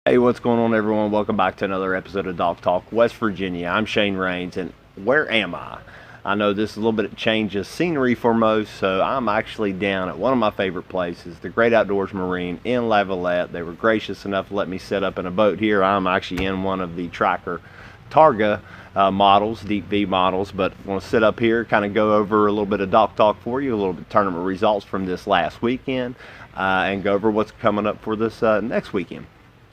Hey, what's going on, everyone? Welcome back to another episode of Dog Talk West Virginia. I'm Shane Rains, and where am I? I know this is a little bit of change of scenery for most, so I'm actually down at one of my favorite places, the Great Outdoors Marine in Lavallette. They were gracious enough to let me set up in a boat here. I'm actually in one of the Tracker Targa models, Deep V models, but I want to sit up here, kind of go over a little bit of Dog Talk for you, a little bit of tournament results from this last weekend, and go over what's coming up for this next weekend.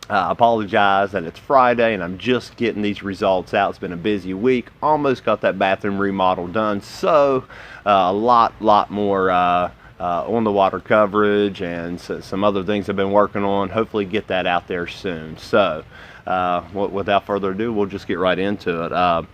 I apologize that it's Friday and I'm just getting these results out. It's been a busy week. Almost got that bathroom remodel done. So a lot more on the water coverage and some other things I've been working on. Hopefully get that out there soon. So without further ado, we'll just get right into it.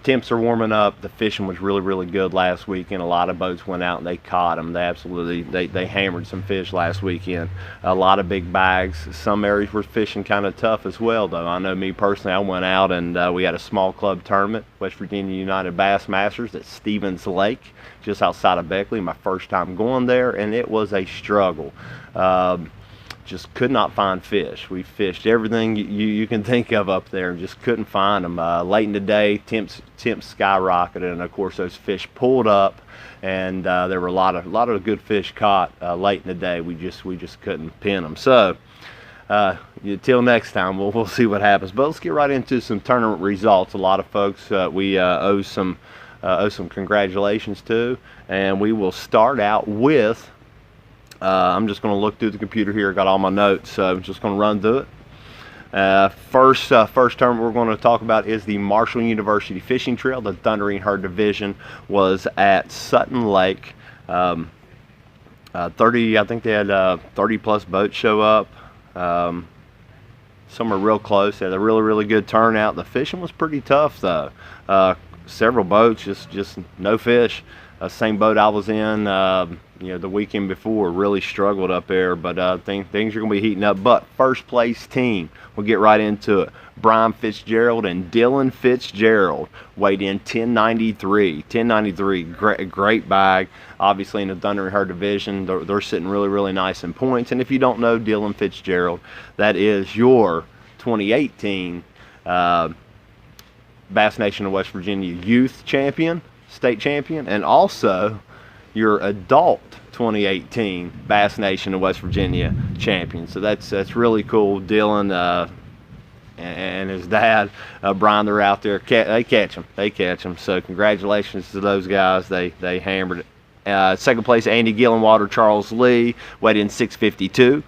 Temps are warming up. The fishing was really good last weekend. A lot of boats went out and they caught them. They hammered some fish last weekend. A lot of big bags. Some areas were fishing kind of tough as well, though. I know me personally, I went out and we had a small club tournament, West Virginia United Bass Masters at Stevens Lake, just outside of Beckley. My first time going there, and it was a struggle. Just could not find fish. We fished everything you can think of up there and just couldn't find them. Late in the day, temps skyrocketed, and of course those fish pulled up, and there were a lot of good fish caught late in the day. We just couldn't pin them. So till next time, we'll see what happens. But let's get right into some tournament results. A lot of folks we owe some congratulations to, and we will start out with. I'm just going to look through the computer here. I got all my notes, so I'm just going to run through it. First tournament we're going to talk about is the Marshall University Fishing Trail. The Thundering Herd Division was at Sutton Lake. 30, I think they had 30 plus boats show up. Some are real close. They had a really good turnout. The fishing was pretty tough, though. Several boats, just no fish. Same boat I was in, the weekend before, really struggled up there, but things are going to be heating up. But first place team, we'll get right into it. Brian Fitzgerald and Dylan Fitzgerald weighed in 1093. Great bag. Obviously in the Thundering Herd division, they're sitting really nice in points. And if you don't know Dylan Fitzgerald, that is your 2018 Bass Nation of West Virginia Youth Champion, State Champion, and also your adult 2018 Bass Nation of West Virginia champion. So that's really cool. Dylan and his dad Brian, they're out there. They catch them. So congratulations to those guys. They hammered it. Second place, Andy Gillenwater, Charles Lee, weighed in 652.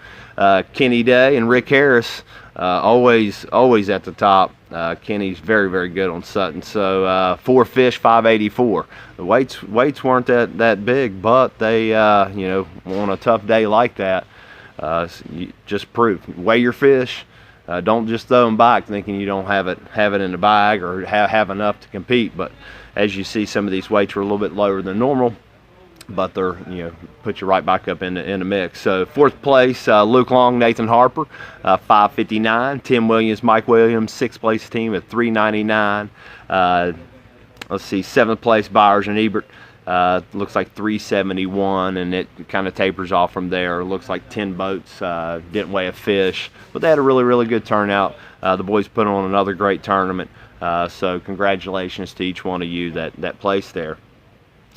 Kenny Day and Rick Harris, always at the top. Kenny's very good on Sutton. So 4 fish, 584. The weights weren't that big, but they on a tough day like that, you just weigh your fish. Don't just throw them back thinking you don't have it in the bag or have enough to compete. But as you see, some of these weights are a little bit lower than normal, but they're put you right back up in the mix. So fourth place, Luke Long, Nathan Harper, 559. Tim Williams, Mike Williams, sixth place team at 399. Let's see, seventh place, Byers and Ebert, looks like 371, and it kind of tapers off from there. It looks like 10 boats didn't weigh a fish, but they had a really good turnout. The boys put on another great tournament, so congratulations to each one of you that placed there.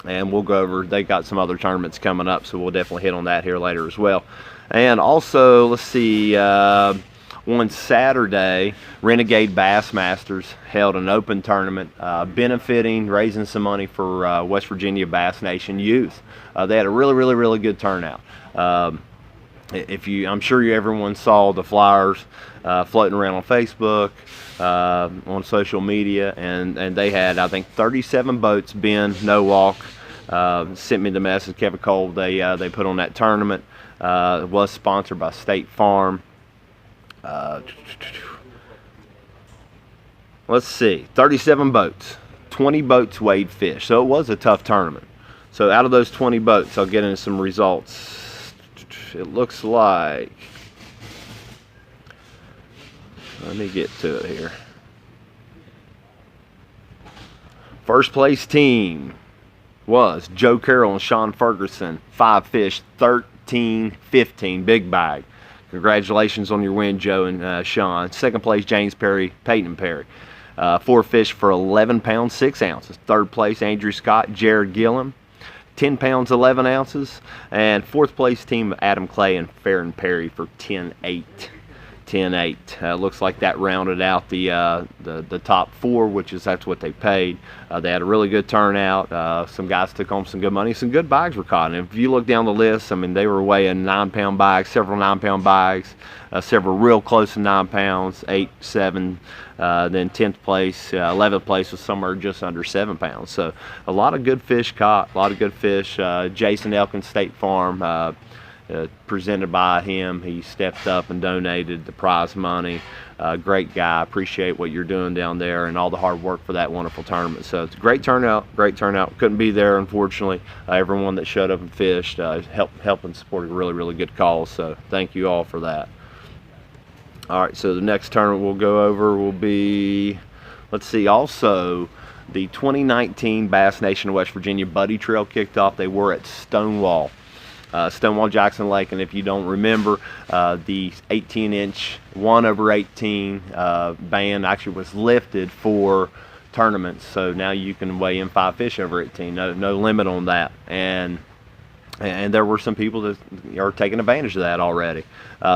And we'll go over, they got some other tournaments coming up, so we'll definitely hit on that here later as well. And also, let's see, on Saturday, Renegade Bass Masters held an open tournament, raising some money for West Virginia Bass Nation Youth. They had a really good turnout. I'm sure everyone saw the flyers floating around on Facebook, on social media, and they had, I think, 37 boats. Ben No Walk sent me the message. Kevin Cole, they put on that tournament. It was sponsored by State Farm. Let's see, 37 boats, 20 boats weighed fish, so it was a tough tournament. So out of those 20 boats, I'll get into some results. It looks like, let me get to it here. First place team was Joe Carroll and Sean Ferguson, 5 fish, 13-15, big bag. Congratulations on your win, Joe and Sean. Second place, James Perry, Peyton Perry. 4 fish for 11 pounds 6 ounces. Third place, Andrew Scott, Jared Gillum, 10 pounds 11 ounces. And fourth place team, Adam Clay and Farron Perry for 10.8. 10.8. Looks like that rounded out the top 4, that's what they paid. They had a really good turnout. Some guys took home some good money. Some good bags were caught. And if you look down the list, I mean, they were weighing 9-pound bags, several 9-pound bags, several real close to 9 pounds, 8, 7. Then 10th place, 11th place was somewhere just under 7 pounds. So a lot of good fish caught, a lot of good fish. Jason Elkins State Farm, presented by him. He stepped up and donated the prize money. Great guy. Appreciate what you're doing down there and all the hard work for that wonderful tournament. So it's a great turnout, great turnout. Couldn't be there, unfortunately. Everyone that showed up and fished helped and supported a really, really good cause. So thank you all for that. All right, so the next tournament we'll go over will be, let's see, also the 2019 Bass Nation of West Virginia Buddy Trail kicked off. They were at Stonewall Jackson Lake, and if you don't remember, the 18-inch 1/18 ban actually was lifted for tournaments, so now you can weigh in 5 fish over 18. No limit on that, and there were some people that are taking advantage of that already.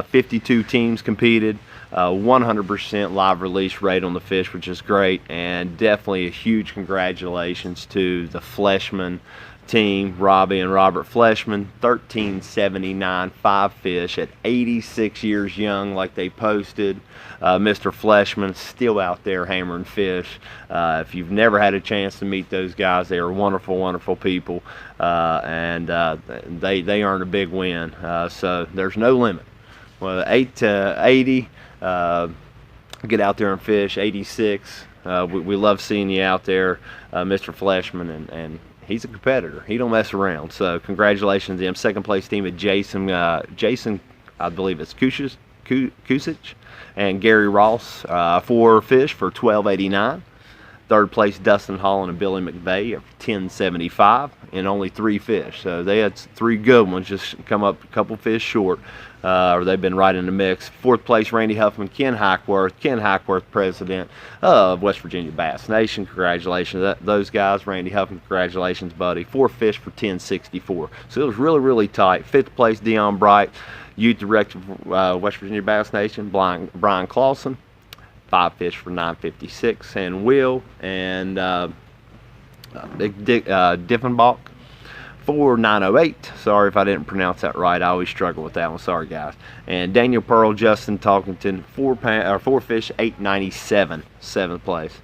52 teams competed, 100% live release rate on the fish, which is great, and definitely a huge congratulations to the Fleshman team, Robbie and Robert Fleshman. 1379 5 fish at 86 years young, like they posted. Mr. Fleshman still out there hammering fish. If you've never had a chance to meet those guys, they are wonderful, wonderful people, and they earned a big win. So there's no limit. Well, 8 to 80, get out there and fish. 86, we love seeing you out there, Mr. Fleshman, and he's a competitor. He don't mess around. So congratulations to him. Second place team at Jason, I believe it's Kusich, and Gary Ross, 4 fish for $12.89. Third place, Dustin Holland and Billy McVeigh of $10.75, and only 3 fish. So they had 3 good ones, just come up a couple fish short, or they've been right in the mix. Fourth place, Randy Huffman, Ken Hackworth, president of West Virginia Bass Nation. Congratulations to those guys. Randy Huffman, congratulations, buddy. 4 fish for $10.64. So it was really, really tight. Fifth place, Dion Bright, youth director of West Virginia Bass Nation, Brian Clausen. 5 fish for $9.56, and Will and Big Dick Diffenbach for $9.08. Sorry if I didn't pronounce that right. I always struggle with that one. Sorry, guys. And Daniel Pearl, Justin Talkington, 4 fish, $8.97, 7th place.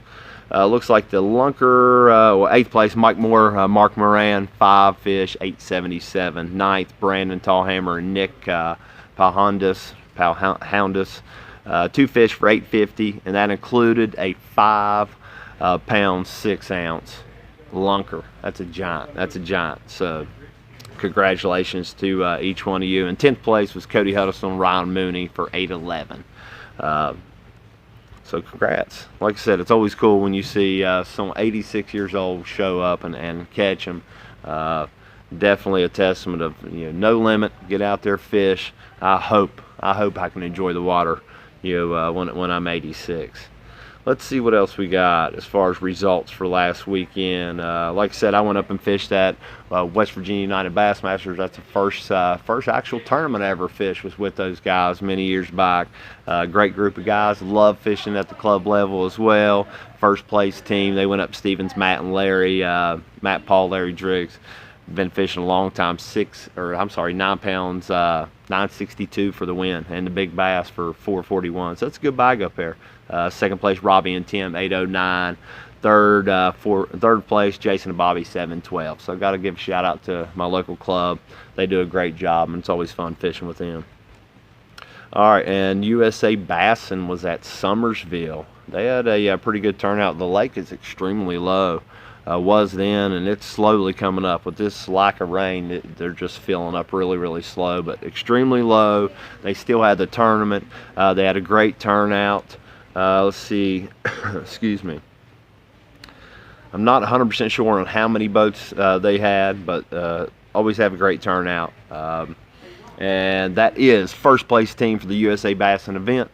Looks like the lunker, 8th place, Mike Moore, Mark Moran, 5 fish, $8.77. 9th, Brandon Tallhammer and Nick Palhoundis. 2 fish for $8.50, and that included a 5-pound 6-ounce lunker. That's a giant. So congratulations to each one of you. And 10th place was Cody Huddleston and Ryan Mooney for $8.11. So congrats. Like I said, it's always cool when you see some 86 years old show up and catch them. Definitely a testament of, no limit. Get out there, fish. I hope I can enjoy the water, when I'm 86. Let's see what else we got as far as results for last weekend. Like I said, I went up and fished at West Virginia United Bassmasters. That's the first actual tournament I ever fished, was with those guys many years back. Great group of guys. Love fishing at the club level as well. First place team, they went up Stevens, Matt and Larry, Matt, Paul, Larry Driggs. Been fishing a long time. 9 pounds, 9.62 for the win, and the big bass for 4.41. So that's a good bag up there. Second place, Robbie and Tim, 8.09. Third place, Jason and Bobby, 7.12. So I got to give a shout out to my local club. They do a great job, and it's always fun fishing with them. All right, and USA Bassin was at Summersville. They had a pretty good turnout. The lake is extremely low. Was then, and it's slowly coming up. With this lack of rain, they're just filling up really, really slow, but extremely low. They still had the tournament. They had a great turnout. Let's see, excuse me. I'm not 100% sure on how many boats they had, but always have a great turnout. And that is first place team for the USA Bassin event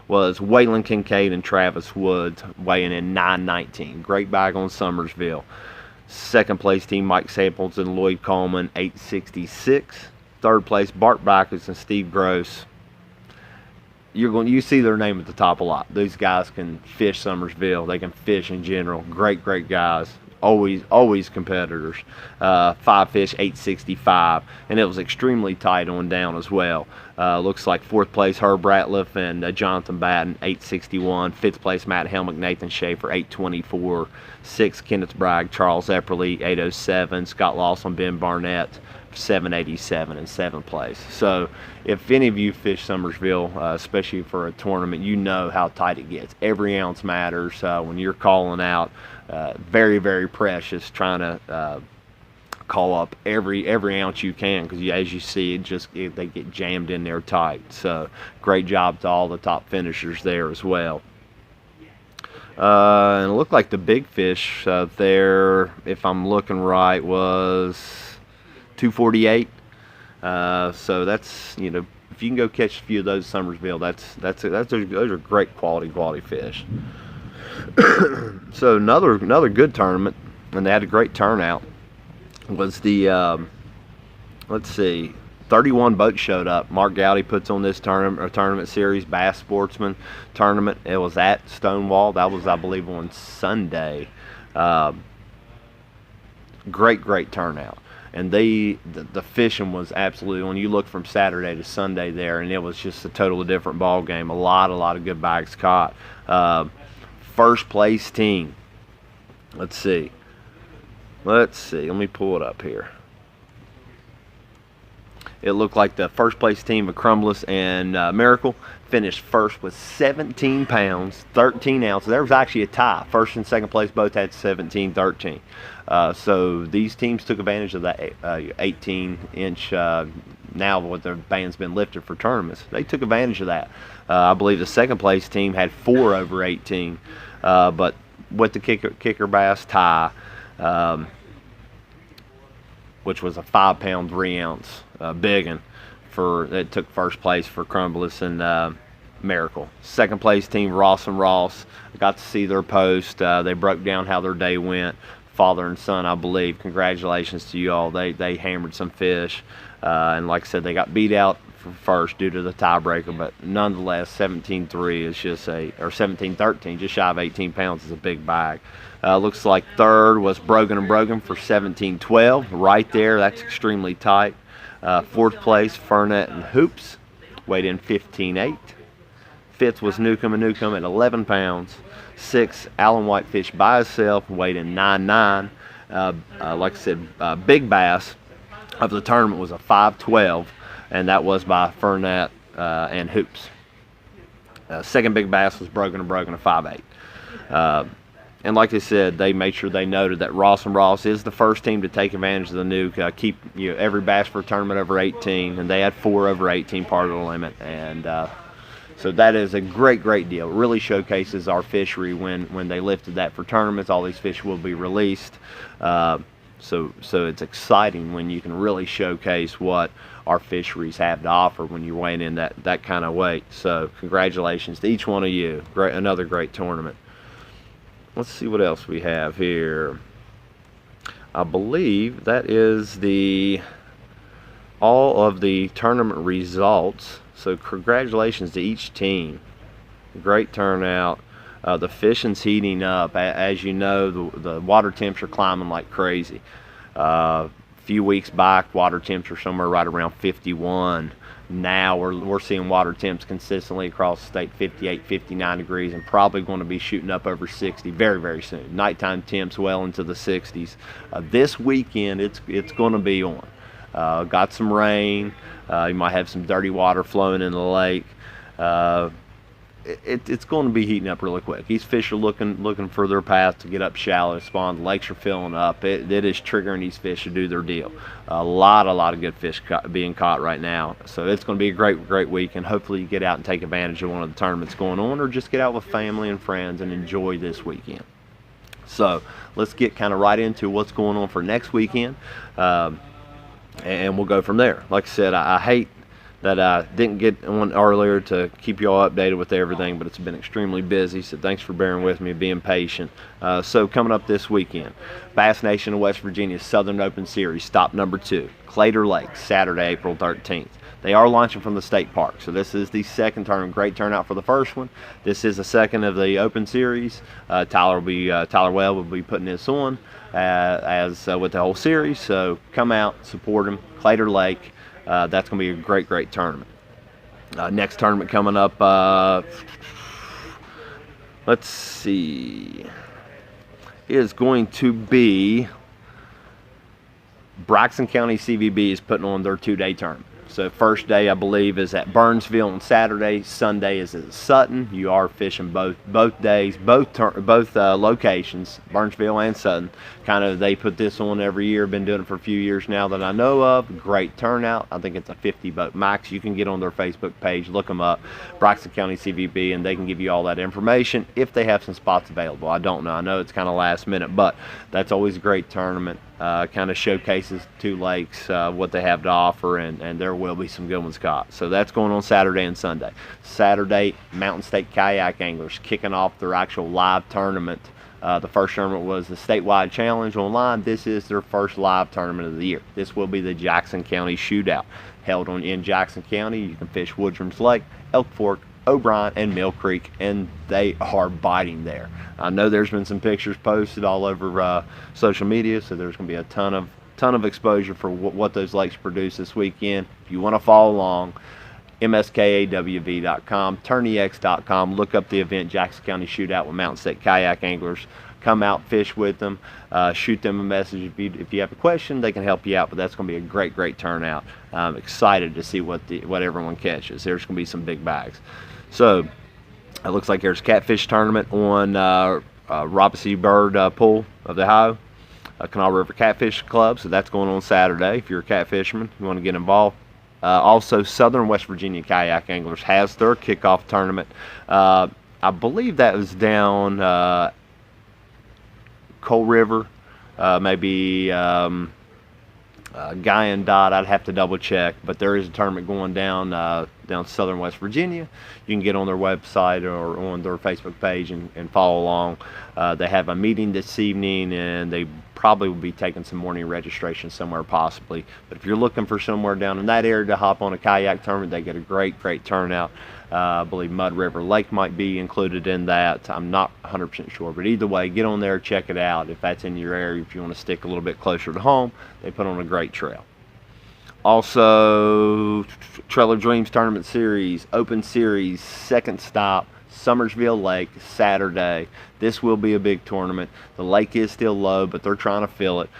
was Waylon Kincaid and Travis Woods, weighing in 919. Great bag on Summersville. Second place team Mike Samples and Lloyd Coleman, 866. Third place Bart Backus and Steve Gross. You see their name at the top a lot. These guys can fish Summersville. They can fish in general. Great guys. Always competitors. 5 fish, 865, and it was extremely tight on down as well. Looks like fourth place Herb Ratliff and Jonathan Batten, 861. Fifth place Matt Helmick, Nathan Schaefer, 824. Sixth Kenneth Bragg, Charles Epperly, 807. Scott Lawson, Ben Barnett, 787 in seventh place. So if any of you fish Summersville, especially for a tournament, you know how tight it gets. Every ounce matters when you're calling out. Very precious, trying to call up every ounce you can, because as you see, they get jammed in there tight. So great job to all the top finishers there as well. And it looked like the big fish there, if I'm looking right, was 248. So that's, if you can go catch a few of those Summersville, those are great quality fish. So another good tournament, and they had a great turnout, was the let's see, 31 boats showed up. Mark Gowdy puts on this tournament series, Bass Sportsman tournament. It was at Stonewall. That was, I believe, on Sunday. Great turnout. And the fishing was absolutely, when you look from Saturday to Sunday there, and it was just a totally different ball game. A lot of good bags caught. First place team. Let's see. Let me pull it up here. It looked like the first place team of Crumbless and Miracle finished first with 17 pounds, 13 ounces. There was actually a tie. First and second place both had 17, 13. So these teams took advantage of that 18-inch, now what their band's been lifted for tournaments. They took advantage of that. I believe the second place team had 4 over 18. But with the kicker bass tie, which was a 5-pound, 3-ounce big one, it took first place for Crumbless and Miracle. Second place team Ross and Ross. I got to see their post. They broke down how their day went. Father and son, I believe. Congratulations to you all. They hammered some fish, and like I said, they got beat out for first due to the tiebreaker, but nonetheless 17-3 is just or 17-13, just shy of 18 pounds, is a big bag. Looks like third was Brogan and Brogan for 17-12, right there. That's extremely tight. Fourth place Fernet and Hoops, weighed in 15-8. Fifth was Newcomb and Newcomb at 11 pounds. Sixth, Alan Whitefish by himself, weighed in 9-9. Like I said, big bass of the tournament was a 5-12, and that was by Fernet and Hoops. Second big bass was Brogan and Brogan, a 5-8. And like I said, they made sure they noted that Ross and Ross is the first team to take advantage of the new keep every bass for a tournament over 18, and they had 4 over 18 part of the limit, and so that is a great deal. It really showcases our fishery when they lifted that for tournaments. All these fish will be released, so it's exciting when you can really showcase what our fisheries have to offer when you're weighing in that kind of weight. So congratulations to each one of you. Another great tournament. Let's see what else we have here. I believe that is all of the tournament results. So congratulations to each team. Great turnout. The fishing's heating up. As you know, the water temps are climbing like crazy. A few weeks back, water temps are somewhere right around 51. Now we're seeing water temps consistently across the state, 58, 59 degrees, and probably going to be shooting up over 60 very soon. Nighttime temps well into the 60s. This weekend it's going to be on. Got some rain. You might have some dirty water flowing in the lake. It's going to be heating up really quick. These fish are looking for their path to get up shallow, spawn. The lakes are filling up. It is triggering these fish to do their deal. A lot of good fish being caught right now. So it's going to be a great week, and hopefully you get out and take advantage of one of the tournaments going on, or just get out with family and friends and enjoy this weekend. So let's get kind of right into what's going on for next weekend, and we'll go from there. Like I said, I hate that I didn't get on earlier to keep you all updated with everything, but it's been extremely busy, so thanks for bearing with me, being patient. So coming up this weekend, Bass Nation of West Virginia Southern Open Series, stop number 2, Claytor Lake, Saturday, April 13th. They are launching from the state park, so this is the second tournament. Great turnout for the first one. This is the second of the Open Series. Tyler Well will be putting this on as with the whole series. So come out, support him. Claytor Lake. That's going to be a great, great tournament. Next tournament coming up. Let's see. Is going to be Braxton County CVB is putting on their 2-day tournament. So first day, I believe, is at Burnsville on Saturday. Sunday is at Sutton. You are fishing both days, both locations, Burnsville and Sutton. Kind of, they put this on every year. Been doing it for a few years now that I know of. Great turnout. I think it's a 50-boat max. You can get on their Facebook page, look them up, Braxton County CVB, and they can give you all that information if they have some spots available. I don't know. I know it's kind of last minute, but that's always a great tournament. Kind of showcases 2 lakes, what they have to offer, and there will be some good ones caught. So that's going on Saturday and Sunday. Saturday, Mountain State Kayak Anglers kicking off their actual live tournament. The first tournament was the statewide challenge online. This is their first live tournament of the year. This will be the Jackson County Shootout, held in Jackson County. You can fish Woodrum's Lake, Elk Fork, O'Brien, and Mill Creek, and they are biting there. I know there's been some pictures posted all over social media, so there's going to be a ton of exposure for what those lakes produce this weekend. If you want to follow along, mskawv.com, turnex.com, look up the event, Jackson County Shootout with Mountain State Kayak Anglers. Come out, fish with them, shoot them a message. If you have a question, they can help you out, but that's going to be a great, great turnout. I'm excited to see what everyone catches. There's going to be some big bags. So it looks like there's a catfish tournament on Robicy Bird Pool of the Ohio, Canal River Catfish Club. So that's going on Saturday. If you're a catfisherman, you want to get involved. Also, Southern West Virginia Kayak Anglers has their kickoff tournament. I believe that was down Coal River, maybe Guy and Dot. I'd have to double check, but there is a tournament going down Southern West Virginia. You can get on their website or on their Facebook page and follow along. They have a meeting this evening, and they probably will be taking some morning registration somewhere possibly. But if you're looking for somewhere down in that area to hop on a kayak tournament, they get a great, great turnout. I believe Mud River Lake might be included in that. I'm not 100% sure, but either way, get on there, check it out. If that's in your area, if you want to stick a little bit closer to home, they put on a great trail. Also, Trail of Dreams Tournament Series, Open Series, second stop, Summersville Lake, Saturday. This will be a big tournament. The lake is still low, but they're trying to fill it.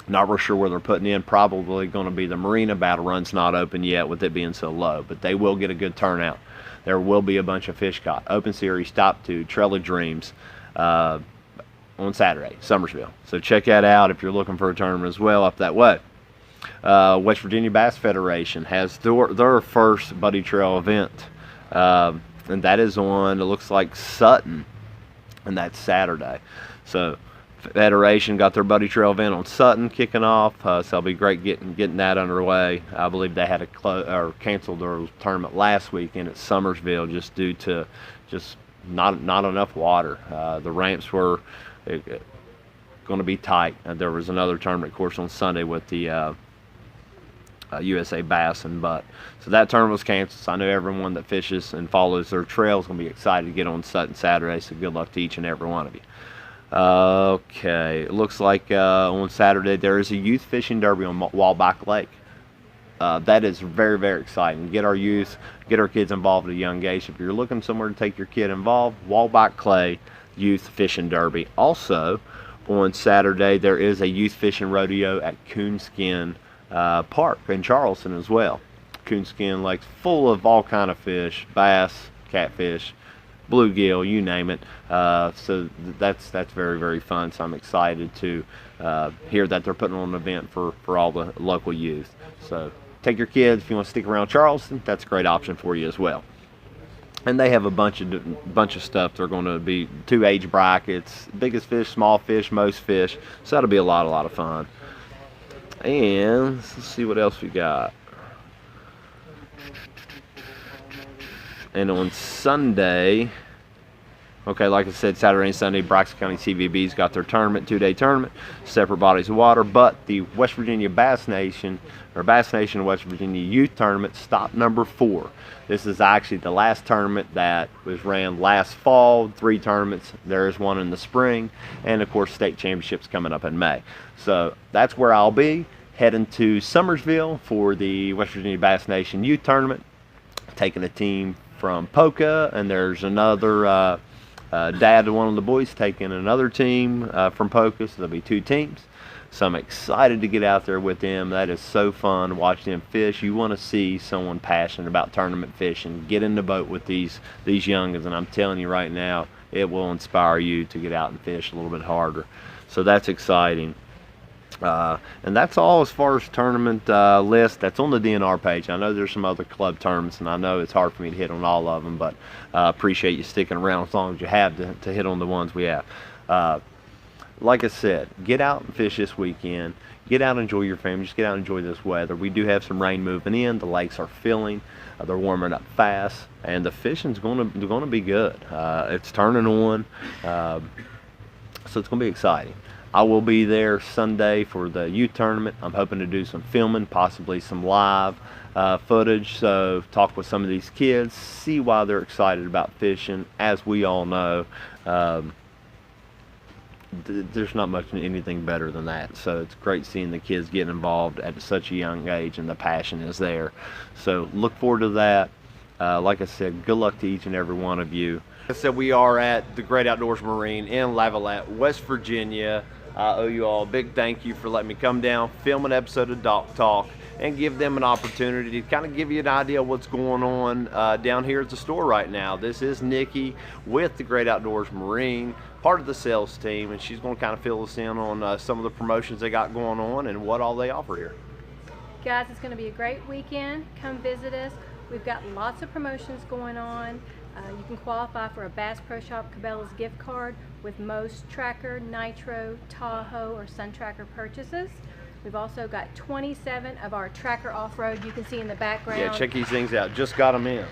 Not real sure where they're putting in. Probably going to be the Marina. Battle Run's not open yet with it being so low, but they will get a good turnout. There will be a bunch of fish caught. Open Series, Stop 2, Trail of Dreams on Saturday, Summersville. So check that out if you're looking for a tournament as well up that way. West Virginia Bass Federation has their first Buddy Trail event, and that is on, it looks like, Sutton, and that's Saturday. So Federation got their Buddy Trail event on Sutton kicking off, so it'll be great getting that underway. I believe they had canceled their tournament last weekend at Summersville just due to just not enough water. The ramps were going to be tight. There was another tournament course on Sunday with the USA Bass and Butt. So that tournament was canceled. So I know everyone that fishes and follows their trail is going to be excited to get on Sutton Saturday. So good luck to each and every one of you. Okay, it looks like on Saturday there is a youth fishing derby on Wallback Lake. That is very, very exciting. Get our youth, get our kids involved at a young age. If you're looking somewhere to take your kid involved, Wallback Clay Youth Fishing Derby. Also, on Saturday there is a youth fishing rodeo at Coonskin Park in Charleston as well. Coonskin Lake's full of all kind of fish, bass, catfish, bluegill, you name it. So that's very, very fun. So I'm excited to hear that they're putting on an event for all the local youth. So take your kids if you want to stick around Charleston. That's a great option for you as well. And they have a bunch of stuff. They're going to be 2 age brackets: biggest fish, small fish, most fish. So that'll be a lot of fun. And let's see what else we got. And on Sunday, okay, like I said, Saturday and Sunday, Braxton County CVB's got their tournament, 2-day tournament, separate bodies of water. But the West Virginia Bass Nation, or Bass Nation West Virginia Youth Tournament, stop number 4. This is actually the last tournament that was ran last fall. 3 tournaments. There is one in the spring, and of course, state championships coming up in May. So that's where I'll be, heading to Summersville for the West Virginia Bass Nation Youth Tournament, taking a team from Poca, and there's another dad to one of the boys taking another team from Poca, so there'll be 2 teams. So I'm excited to get out there with them. That is so fun, watch them fish. You want to see someone passionate about tournament fishing, get in the boat with these youngins, and I'm telling you right now, it will inspire you to get out and fish a little bit harder. So that's exciting. And that's all as far as tournament list. That's on the DNR page. I know there's some other club tournaments, and I know it's hard for me to hit on all of them, but appreciate you sticking around as long as you have to hit on the ones we have. Like I said, get out and fish this weekend. Get out and enjoy your family. Just get out and enjoy this weather. We do have some rain moving in. The lakes are filling. They're warming up fast, and the fishing's going to be good. It's turning on, so it's going to be exciting. I will be there Sunday for the youth tournament. I'm hoping to do some filming, possibly some live footage. So talk with some of these kids, see why they're excited about fishing. As we all know, there's not much anything better than that. So it's great seeing the kids getting involved at such a young age, and the passion is there. So look forward to that. Like I said, good luck to each and every one of you. Like I said, we are at the Great Outdoors Marine in Lavallette, West Virginia. I owe you all a big thank you for letting me come down, film an episode of Dock Talk, and give them an opportunity to kind of give you an idea of what's going on down here at the store right now. This is Nikki with the Great Outdoors Marine, part of the sales team, and she's going to kind of fill us in on some of the promotions they got going on and what all they offer here. Guys, it's going to be a great weekend. Come visit us. We've got lots of promotions going on. You can qualify for a Bass Pro Shop Cabela's gift card with most Tracker, Nitro, Tahoe, or Sun Tracker purchases. We've also got 27 of our Tracker Off-Road you can see in the background. Yeah, check these things out. Just got them in.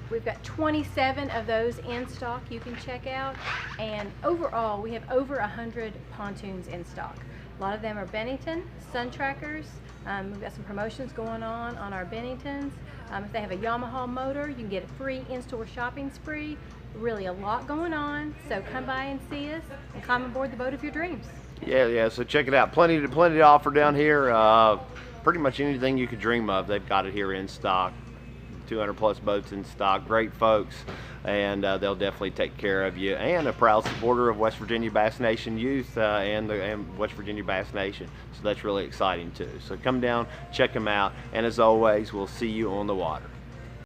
We've got 27 of those in stock you can check out. And overall, we have over 100 pontoons in stock. A lot of them are Bennington, Sun Trackers. We've got some promotions going on our Benningtons. If they have a Yamaha motor, you can get a free in-store shopping spree. Really a lot going on. So come by and see us and climb aboard the boat of your dreams. Yeah. So check it out. Plenty to offer down here. Pretty much anything you could dream of, they've got it here in stock. 200 plus boats in stock. Great folks, and they'll definitely take care of you. And a proud supporter of West Virginia Bass Nation Youth and West Virginia Bass Nation. So that's really exciting too. So come down, check them out, and as always, we'll see you on the water.